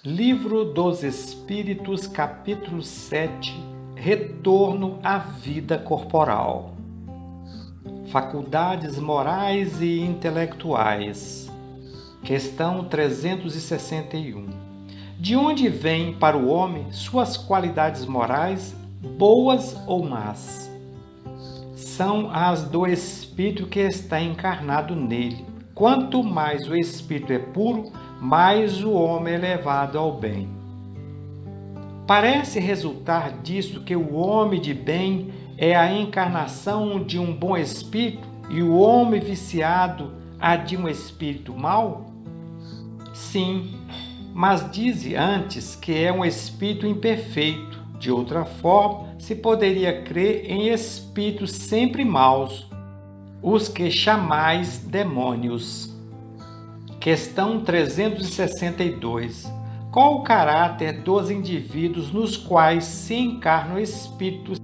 Livro dos Espíritos, capítulo 7, Retorno à vida corporal. Faculdades morais e intelectuais. Questão 361. De onde vêm para o homem suas qualidades morais, boas ou más? São as do espírito que está encarnado nele. Quanto mais o espírito é puro, mais o homem é levado ao bem. Parece resultar disso que o homem de bem é a encarnação de um bom espírito e o homem viciado a de um espírito mau? Sim, mas diz antes que é um espírito imperfeito. De outra forma, se poderia crer em espíritos sempre maus, os que chamais demônios. Questão 362. Qual o caráter dos indivíduos nos quais se encarnam espíritos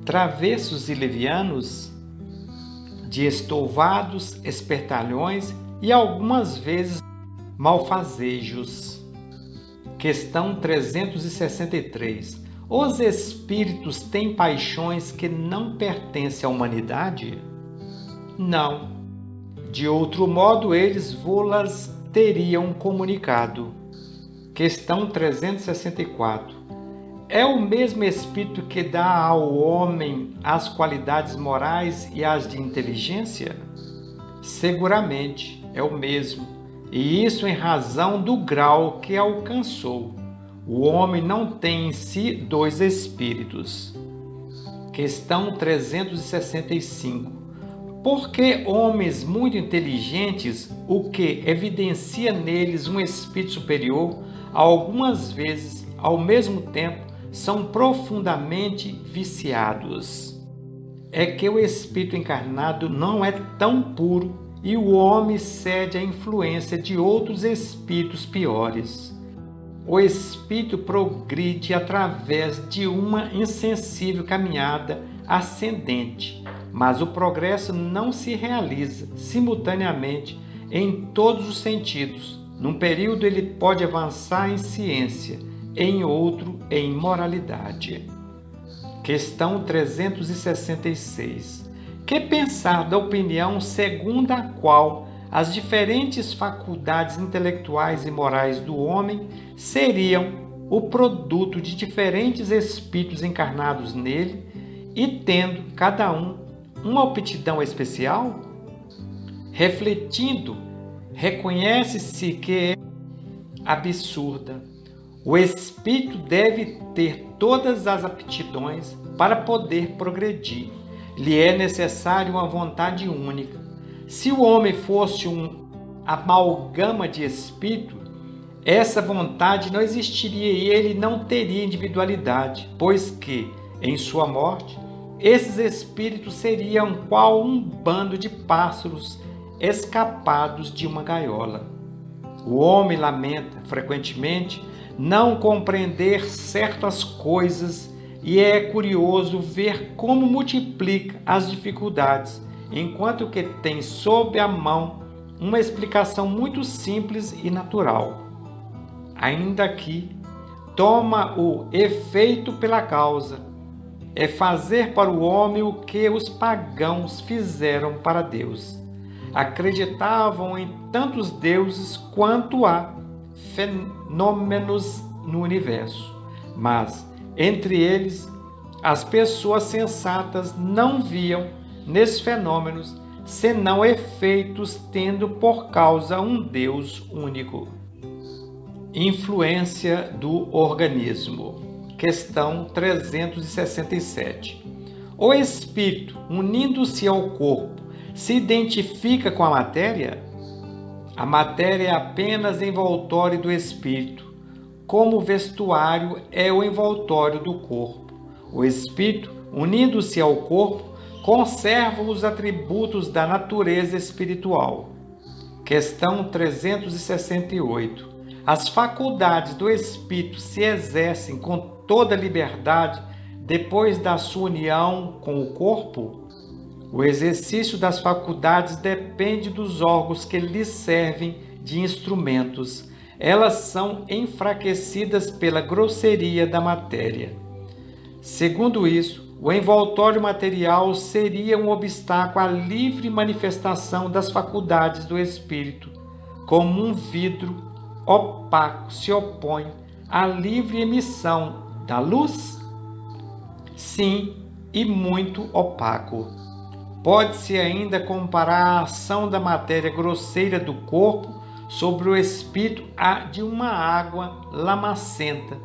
travessos e levianos, de estouvados, espertalhões e algumas vezes malfazejos? Questão 363. Os espíritos têm paixões que não pertencem à humanidade? Não. De outro modo, eles vô-las teriam comunicado. Questão 364. É o mesmo espírito que dá ao homem as qualidades morais e as de inteligência? Seguramente é o mesmo, e isso em razão do grau que alcançou. O homem não tem em si dois espíritos. Questão 365. Porque homens muito inteligentes, o que evidencia neles um espírito superior, algumas vezes, ao mesmo tempo, são profundamente viciados. É que o espírito encarnado não é tão puro e o homem cede à influência de outros espíritos piores. O espírito progride através de uma insensível caminhada ascendente, mas o progresso não se realiza simultaneamente em todos os sentidos. Num período ele pode avançar em ciência, em outro em moralidade. Questão 366. Que pensar da opinião segundo a qual as diferentes faculdades intelectuais e morais do homem seriam o produto de diferentes espíritos encarnados nele e tendo cada um uma aptidão especial? Refletindo, reconhece-se que é absurda. O espírito deve ter todas as aptidões para poder progredir. Lhe é necessário uma vontade única. Se o homem fosse um amalgama de espírito, essa vontade não existiria e ele não teria individualidade, pois que, em sua morte, esses espíritos seriam qual um bando de pássaros escapados de uma gaiola. O homem lamenta, frequentemente, não compreender certas coisas e é curioso ver como multiplica as dificuldades, enquanto que tem sob a mão uma explicação muito simples e natural. Ainda que toma o efeito pela causa, é fazer para o homem o que os pagãos fizeram para Deus. Acreditavam em tantos deuses quanto há fenômenos no universo, mas entre eles as pessoas sensatas não viam nesses fenômenos senão efeitos tendo por causa um Deus único. Influência do organismo. Questão 367. O espírito, unindo-se ao corpo, se identifica com a matéria? A matéria é apenas envoltório do espírito, como o vestuário é o envoltório do corpo. O espírito, unindo-se ao corpo, conserva os atributos da natureza espiritual. Questão 368. As faculdades do espírito se exercem com toda liberdade depois da sua união com o corpo? O exercício das faculdades depende dos órgãos que lhes servem de instrumentos. elas são enfraquecidas pela grosseria da matéria. Segundo isso, o envoltório material seria um obstáculo à livre manifestação das faculdades do espírito, como um vidro opaco se opõe à livre emissão da luz? Sim, e muito opaco. Pode-se ainda comparar a ação da matéria grosseira do corpo sobre o espírito à de uma água lamacenta,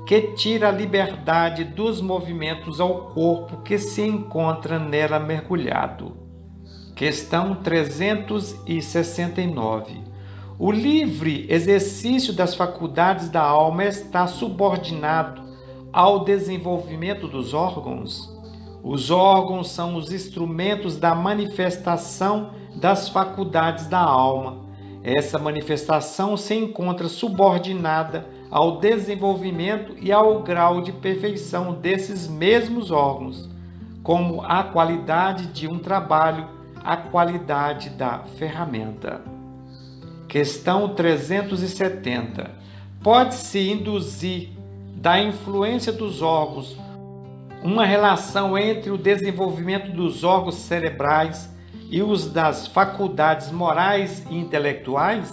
que tira a liberdade dos movimentos ao corpo que se encontra nela mergulhado. Questão 369. O livre exercício das faculdades da alma está subordinado ao desenvolvimento dos órgãos? Os órgãos são os instrumentos da manifestação das faculdades da alma. Essa manifestação se encontra subordinada ao desenvolvimento e ao grau de perfeição desses mesmos órgãos, como a qualidade de um trabalho, a qualidade da ferramenta. Questão 370. Pode-se induzir da influência dos órgãos uma relação entre o desenvolvimento dos órgãos cerebrais e os das faculdades morais e intelectuais?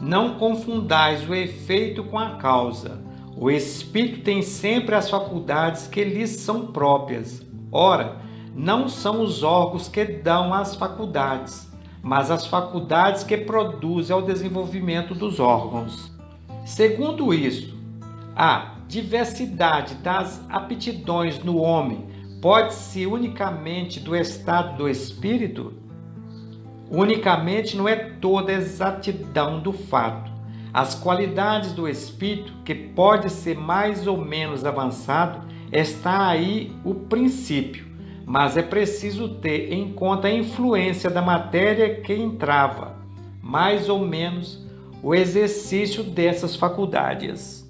Não confundais o efeito com a causa. O espírito tem sempre as faculdades que lhes são próprias. Ora, não são os órgãos que dão as faculdades, mas as faculdades que produzem ao desenvolvimento dos órgãos. Segundo isso, a diversidade das aptidões no homem pode-se unicamente do estado do espírito? Unicamente não é toda a exatidão do fato. As qualidades do espírito, que pode ser mais ou menos avançado, está aí o princípio, mas é preciso ter em conta a influência da matéria que entrava, mais ou menos, o exercício dessas faculdades.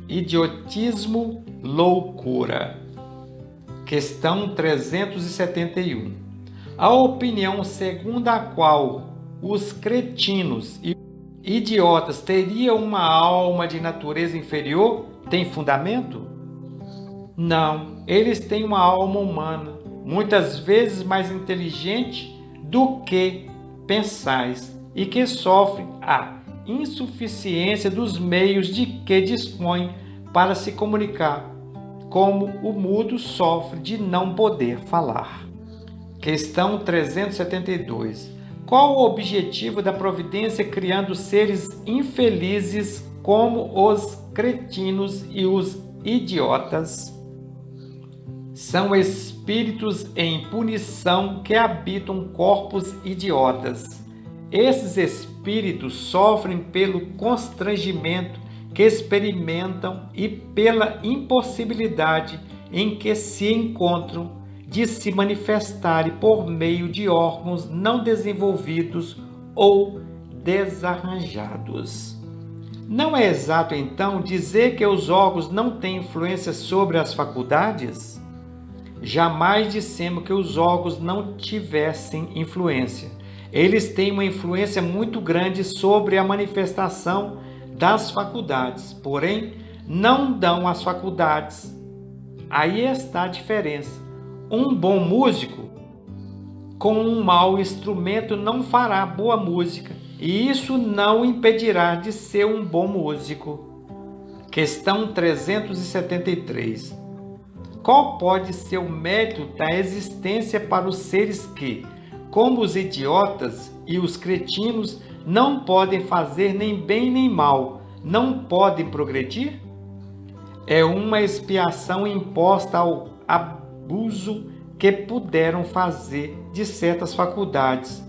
Idiotismo, loucura. Questão 371. A opinião segundo a qual os cretinos e idiotas teriam uma alma de natureza inferior tem fundamento? Não, eles têm uma alma humana, muitas vezes mais inteligente do que pensais, e que sofrem a insuficiência dos meios de que dispõem para se comunicar, como o mudo sofre de não poder falar. Questão 372. Qual o objetivo da providência criando seres infelizes como os cretinos e os idiotas? São espíritos em punição que habitam corpos idiotas. Esses espíritos sofrem pelo constrangimento que experimentam e pela impossibilidade em que se encontram de se manifestarem por meio de órgãos não desenvolvidos ou desarranjados. Não é exato, então, dizer que os órgãos não têm influência sobre as faculdades? Jamais dissemos que os órgãos não tivessem influência. Eles têm uma influência muito grande sobre a manifestação das faculdades, porém, não dão as faculdades. Aí está a diferença. Um bom músico com um mau instrumento não fará boa música, e isso não o impedirá de ser um bom músico. Questão 373. Qual pode ser o mérito da existência para os seres que, como os idiotas e os cretinos, não podem fazer nem bem nem mal, não podem progredir? É uma expiação imposta ao abuso que puderam fazer de certas faculdades.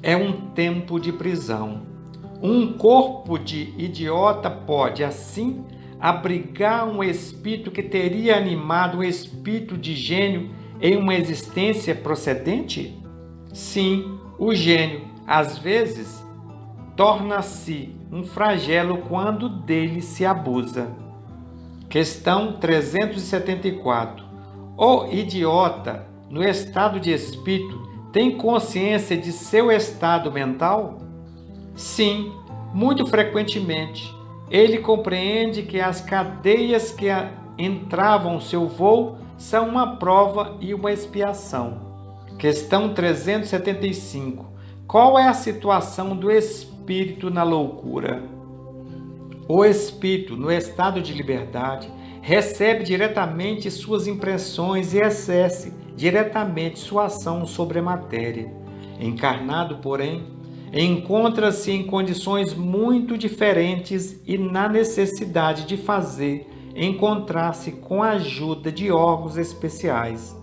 É um tempo de prisão. Um corpo de idiota pode, assim, abrigar um espírito que teria animado um espírito de gênio em uma existência procedente? Sim, o gênio, às vezes, torna-se um flagelo quando dele se abusa. Questão 374. O idiota, no estado de espírito, tem consciência de seu estado mental? Sim, Muito frequentemente, ele compreende que as cadeias que entravam seu voo são uma prova e uma expiação. Questão 375. Qual é a situação do espírito na loucura? O espírito, no estado de liberdade, recebe diretamente suas impressões e exerce diretamente sua ação sobre a matéria. Encarnado, porém, encontra-se em condições muito diferentes e na necessidade de encontrar-se com a ajuda de órgãos especiais,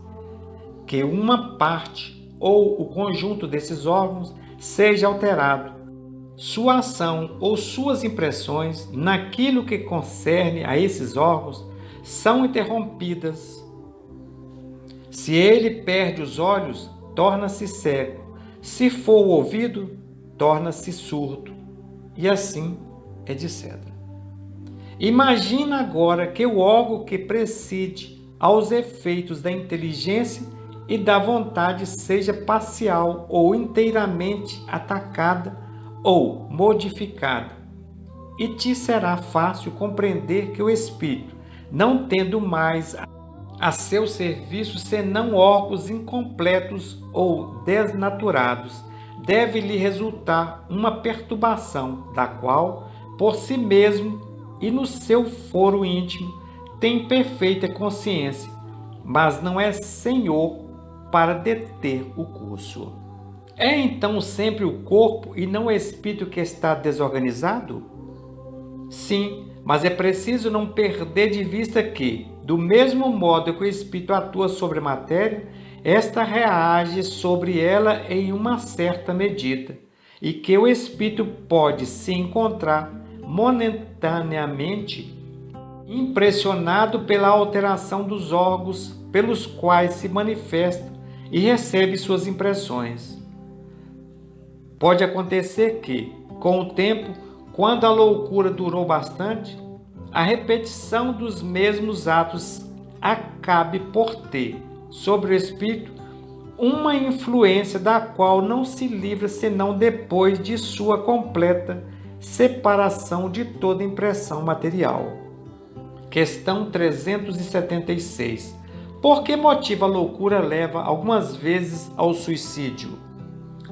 que uma parte ou o conjunto desses órgãos seja alterado, sua ação ou suas impressões naquilo que concerne a esses órgãos são interrompidas. Se ele perde os olhos, torna-se cego. Se for o ouvido, torna-se surdo. E assim, etc. Imagina agora que o órgão que preside aos efeitos da inteligência e da vontade seja parcial ou inteiramente atacada ou modificada. E te será fácil compreender que o espírito, não tendo mais a seu serviço senão órgãos incompletos ou desnaturados, deve lhe resultar uma perturbação, da qual, por si mesmo e no seu foro íntimo, tem perfeita consciência, mas não é senhor para deter o curso. É então sempre o corpo e não o espírito que está desorganizado? Sim, mas é preciso não perder de vista que, do mesmo modo que o espírito atua sobre a matéria, esta reage sobre ela em uma certa medida, e que o espírito pode se encontrar momentaneamente impressionado pela alteração dos órgãos pelos quais se manifesta e recebe suas impressões. Pode acontecer que, com o tempo, quando a loucura durou bastante, a repetição dos mesmos atos acabe por ter sobre o espírito uma influência da qual não se livra senão depois de sua completa separação de toda impressão material. Questão 376. Por que motivo a loucura leva algumas vezes ao suicídio?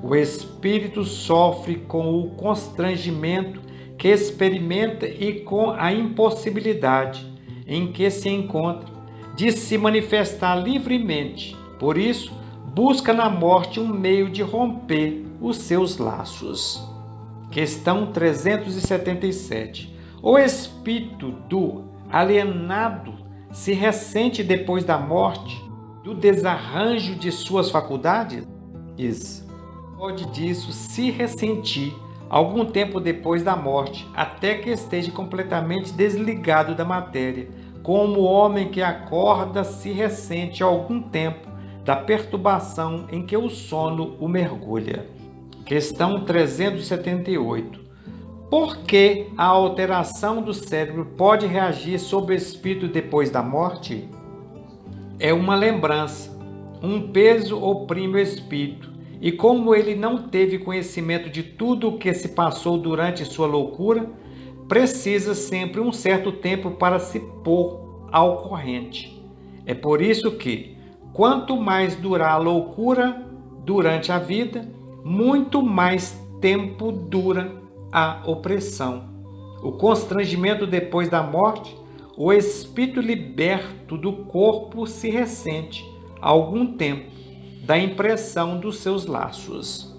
O espírito sofre com o constrangimento que experimenta e com a impossibilidade em que se encontra de se manifestar livremente. Por isso, busca na morte um meio de romper os seus laços. Questão 377. O espírito do alienado se ressente depois da morte do desarranjo de suas faculdades? Pode disso se ressentir algum tempo depois da morte, até que esteja completamente desligado da matéria, como o homem que acorda se ressente algum tempo da perturbação em que o sono o mergulha. Questão 378. Por que a alteração do cérebro pode reagir sobre o espírito depois da morte? É uma lembrança. Um peso oprime o espírito, e como ele não teve conhecimento de tudo o que se passou durante sua loucura, precisa sempre um certo tempo para se pôr ao corrente. É por isso que, quanto mais durar a loucura durante a vida, muito mais tempo dura a opressão. O constrangimento depois da morte, o espírito liberto do corpo se ressente, há algum tempo, da impressão dos seus laços.